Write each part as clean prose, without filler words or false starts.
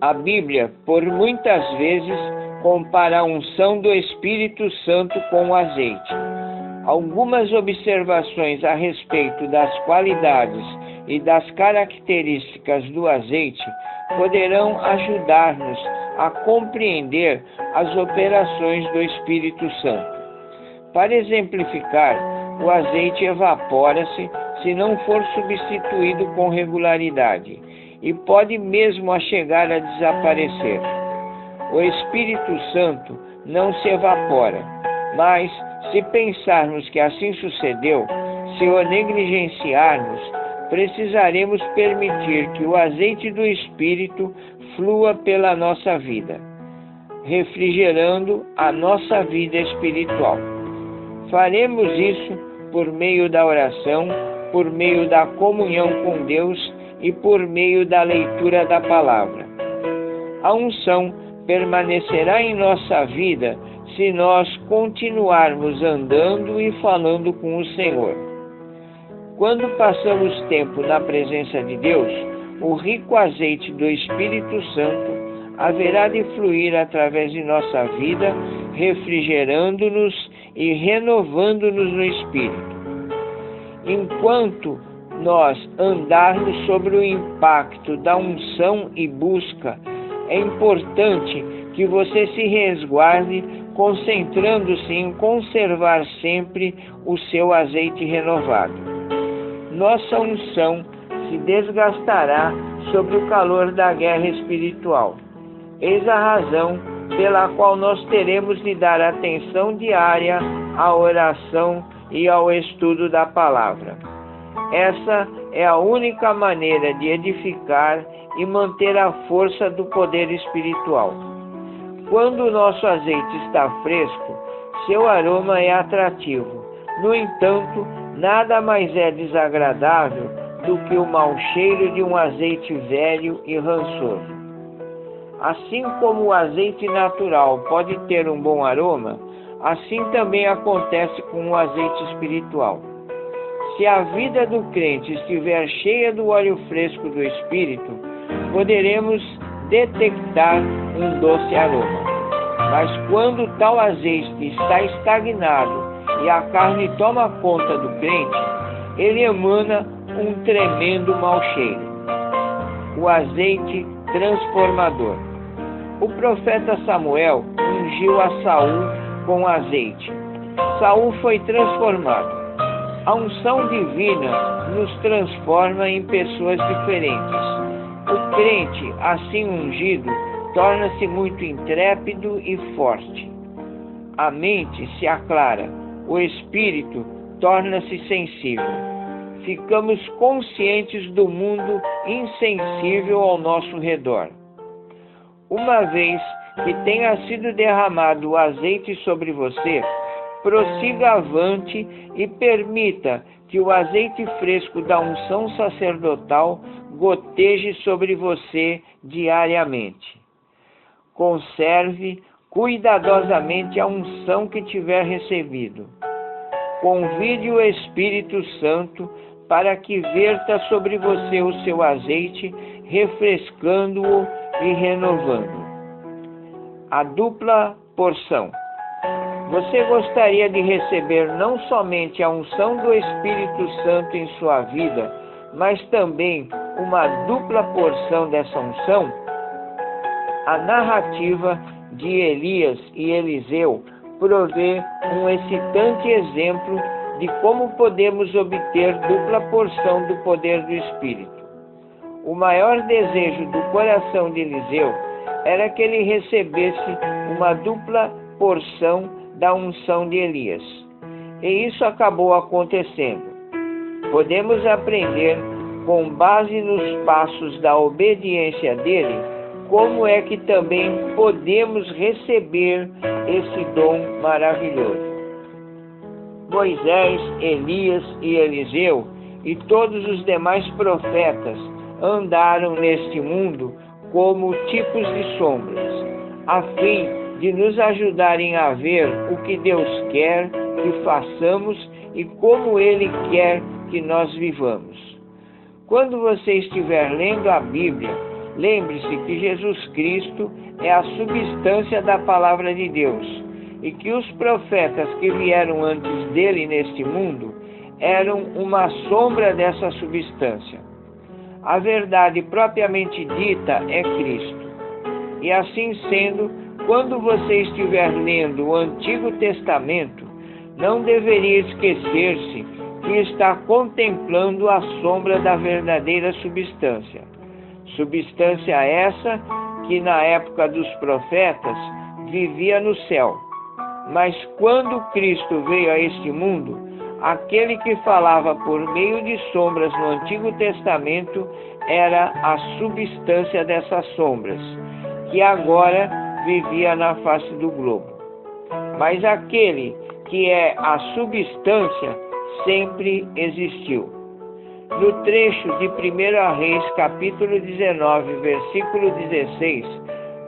A Bíblia, por muitas vezes, compara a unção do Espírito Santo com o azeite. Algumas observações a respeito das qualidades e das características do azeite poderão ajudar-nos a compreender as operações do Espírito Santo. Para exemplificar, o azeite evapora-se se não for substituído com regularidade e pode mesmo chegar a desaparecer. O Espírito Santo não se evapora, mas, se pensarmos que assim sucedeu, se o negligenciarmos, precisaremos permitir que o azeite do Espírito flua pela nossa vida, refrigerando a nossa vida espiritual. Faremos isso por meio da oração, por meio da comunhão com Deus e por meio da leitura da palavra. A unção permanecerá em nossa vida se nós continuarmos andando e falando com o Senhor. Quando passamos tempo na presença de Deus, o rico azeite do Espírito Santo haverá de fluir através de nossa vida, refrigerando-nos e renovando-nos no Espírito. Enquanto nós andarmos sobre o impacto da unção e busca, é importante que você se resguarde, concentrando-se em conservar sempre o seu azeite renovado. Nossa unção se desgastará sob o calor da guerra espiritual. Eis a razão pela qual nós teremos de dar atenção diária à oração e ao estudo da palavra. Essa é a única maneira de edificar e manter a força do poder espiritual. Quando o nosso azeite está fresco, seu aroma é atrativo. No entanto, nada mais é desagradável do que o mau cheiro de um azeite velho e rançoso. Assim como o azeite natural pode ter um bom aroma, assim também acontece com o azeite espiritual. Se a vida do crente estiver cheia do óleo fresco do Espírito, poderemos detectar um doce aroma. Mas quando tal azeite está estagnado e a carne toma conta do crente, ele emana um tremendo mau cheiro. O azeite transformador. O profeta Samuel ungiu a Saul com azeite. Saul foi transformado. A unção divina nos transforma em pessoas diferentes. O crente, assim ungido, torna-se muito intrépido e forte. A mente se aclara, o espírito torna-se sensível. Ficamos conscientes do mundo insensível ao nosso redor. Uma vez que tenha sido derramado o azeite sobre você, prossiga avante e permita que o azeite fresco da unção sacerdotal goteje sobre você diariamente. Conserve cuidadosamente a unção que tiver recebido. Convide o Espírito Santo para que verta sobre você o seu azeite, refrescando-o e renovando. A dupla porção. Você gostaria de receber não somente a unção do Espírito Santo em sua vida, mas também uma dupla porção dessa unção? A narrativa de Elias e Eliseu provê um excitante exemplo de como podemos obter dupla porção do poder do Espírito. O maior desejo do coração de Eliseu era que ele recebesse uma dupla porção da unção de Elias. E isso acabou acontecendo. Podemos aprender, com base nos passos da obediência dele, como é que também podemos receber esse dom maravilhoso. Moisés, Elias e Eliseu e todos os demais profetas andaram neste mundo como tipos de sombras, a fim de nos ajudarem a ver o que Deus quer que façamos e como Ele quer que nós vivamos. Quando você estiver lendo a Bíblia, Lembre-se que Jesus Cristo é a substância da palavra de Deus e que os profetas que vieram antes dele neste mundo eram uma sombra dessa substância. A verdade propriamente dita é Cristo. E assim sendo, quando você estiver lendo o Antigo Testamento, não deveria esquecer-se que está contemplando a sombra da verdadeira substância. Substância essa que na época dos profetas vivia no céu. Mas quando Cristo veio a este mundo, aquele que falava por meio de sombras no Antigo Testamento era a substância dessas sombras, que agora vivia na face do globo. Mas aquele que é a substância sempre existiu. No trecho de 1 Reis, capítulo 19, versículo 16,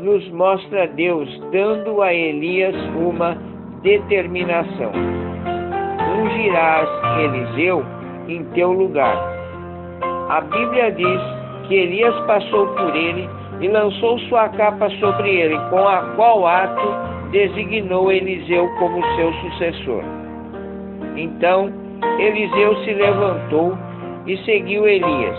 nos mostra Deus dando a Elias uma determinação: ungirás Eliseu em teu lugar. A Bíblia diz que Elias passou por ele e lançou sua capa sobre ele, com a qual ato designou Eliseu como seu sucessor. Então Eliseu se levantou e seguiu Elias.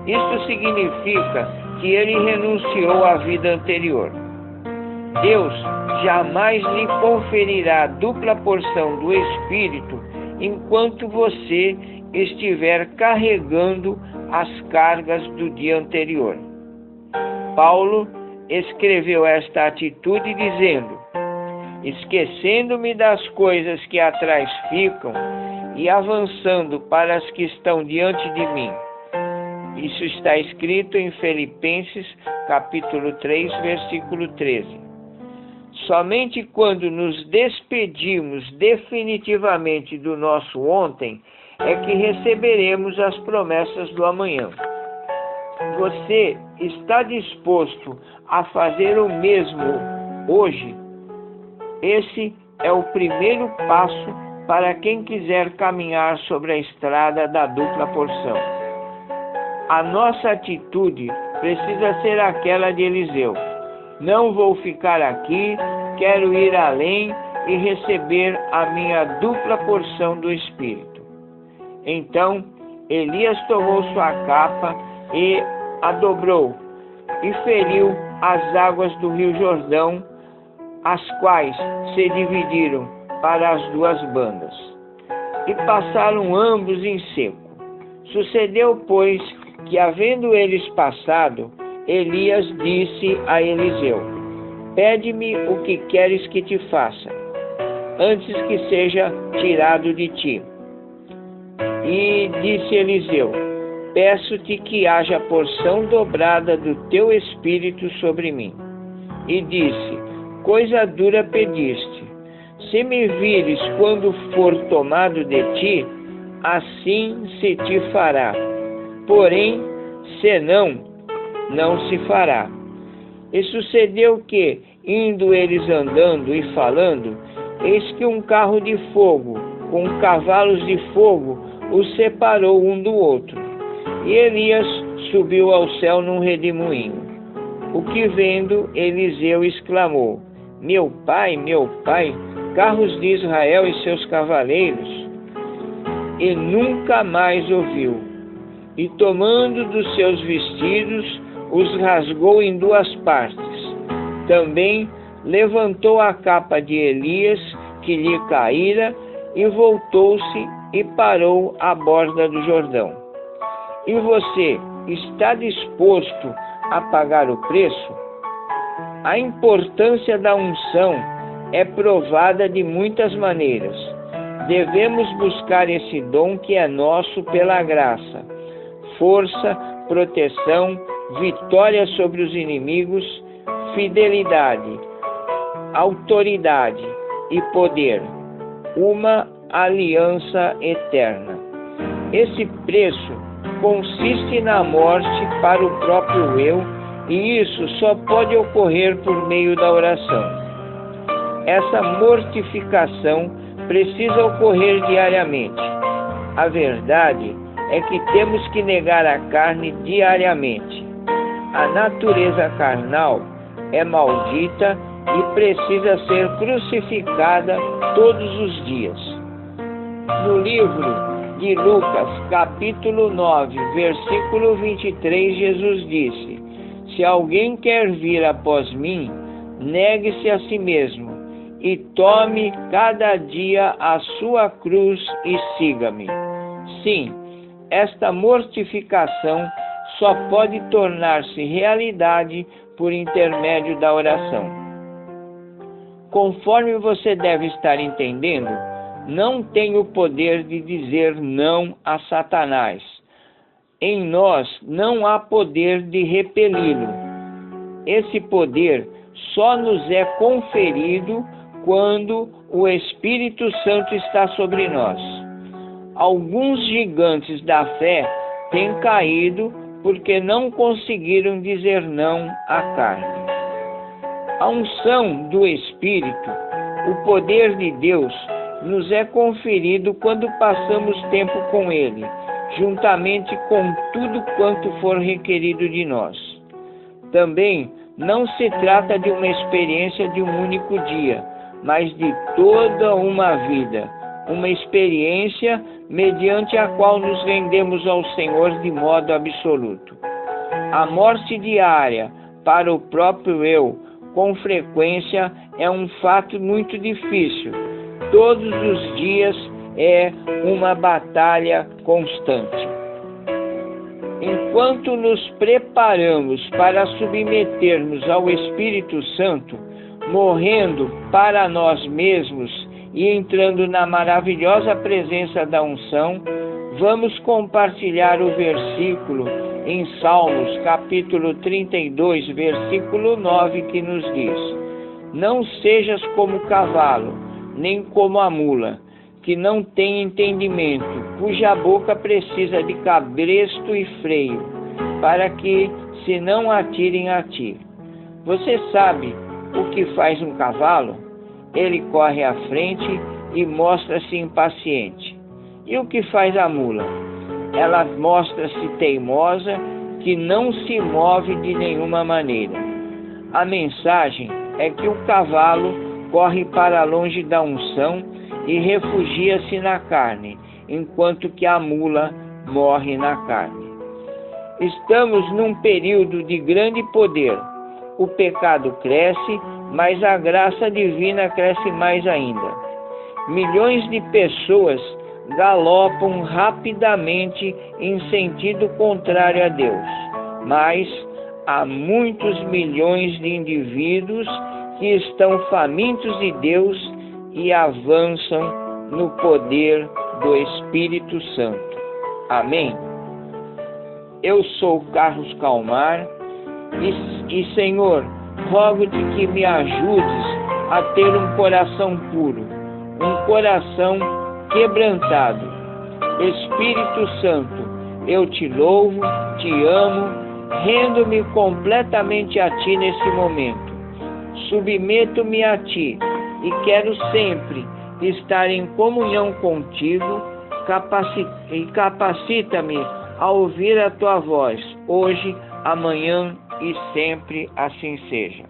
Isto significa que ele renunciou à vida anterior. Deus jamais lhe conferirá dupla porção do Espírito enquanto você estiver carregando as cargas do dia anterior. Paulo escreveu esta atitude dizendo: esquecendo-me das coisas que atrás ficam e avançando para as que estão diante de mim. Isso está escrito em Filipenses, capítulo 3, versículo 13. Somente quando nos despedimos definitivamente do nosso ontem é que receberemos as promessas do amanhã. Você está disposto a fazer o mesmo hoje? Esse é o primeiro passo para quem quiser caminhar sobre a estrada da dupla porção. A nossa atitude precisa ser aquela de Eliseu: não vou ficar aqui, quero ir além e receber a minha dupla porção do Espírito. Então Elias tomou sua capa e a dobrou e feriu as águas do rio Jordão, as quais se dividiram para as duas bandas, e passaram ambos em seco. Sucedeu, pois, que, havendo eles passado, Elias disse a Eliseu: pede-me o que queres que te faça, antes que seja tirado de ti. E disse Eliseu: peço-te que haja porção dobrada do teu espírito sobre mim. E disse: coisa dura pediste. Se me vires quando for tomado de ti, assim se te fará. Porém, senão, não se fará. E sucedeu que, indo eles andando e falando, eis que um carro de fogo, com cavalos de fogo, os separou um do outro. E Elias subiu ao céu num redemoinho. O que vendo, Eliseu exclamou: meu pai, carros de Israel e seus cavaleiros. E nunca mais ouviu. E tomando dos seus vestidos, os rasgou em duas partes. Também levantou a capa de Elias, que lhe caíra, e voltou-se e parou à borda do Jordão. E você está disposto a pagar o preço? A importância da unção é provada de muitas maneiras. Devemos buscar esse dom que é nosso pela graça: força, proteção, vitória sobre os inimigos, fidelidade, autoridade e poder, uma aliança eterna. Esse preço consiste na morte para o próprio eu, e isso só pode ocorrer por meio da oração. Essa mortificação precisa ocorrer diariamente. A verdade é que temos que negar a carne diariamente. A natureza carnal é maldita e precisa ser crucificada todos os dias. No livro de Lucas, capítulo 9, versículo 23, Jesus disse: se alguém quer vir após mim, negue-se a si mesmo e tome cada dia a sua cruz e siga-me. Sim, esta mortificação só pode tornar-se realidade por intermédio da oração. Conforme você deve estar entendendo, não tem o poder de dizer não a Satanás. Em nós não há poder de repeli-lo. Esse poder só nos é conferido quando o Espírito Santo está sobre nós. Alguns gigantes da fé têm caído porque não conseguiram dizer não à carne. A unção do Espírito, o poder de Deus, nos é conferido quando passamos tempo com Ele, juntamente com tudo quanto for requerido de nós. Também não se trata de uma experiência de um único dia, mas de toda uma vida, uma experiência mediante a qual nos rendemos ao Senhor de modo absoluto. A morte diária para o próprio eu, com frequência, é um fato muito difícil. Todos os dias é uma batalha constante. Enquanto nos preparamos para submetermos ao Espírito Santo, morrendo para nós mesmos e entrando na maravilhosa presença da unção, vamos compartilhar o versículo em Salmos, capítulo 32, versículo 9, que nos diz: não sejas como o cavalo, nem como a mula, que não tem entendimento, cuja boca precisa de cabresto e freio, para que se não atirem a ti. Você sabe o que faz um cavalo? Ele corre à frente e mostra-se impaciente. E o que faz a mula? Ela mostra-se teimosa, que não se move de nenhuma maneira. A mensagem é que o cavalo corre para longe da unção e refugia-se na carne, enquanto que a mula morre na carne. Estamos num período de grande poder. O pecado cresce, mas a graça divina cresce mais ainda. Milhões de pessoas galopam rapidamente em sentido contrário a Deus, mas há muitos milhões de indivíduos que estão famintos de Deus e avançam no poder do Espírito Santo. Amém? Eu sou Carlos Calmar e Senhor, rogo-te que me ajudes a ter um coração puro, um coração quebrantado. Espírito Santo, eu te louvo, te amo, rendo-me completamente a ti nesse momento. Submeto-me a ti e quero sempre estar em comunhão contigo. Capacita-me a ouvir a tua voz, hoje, amanhã e sempre, assim seja.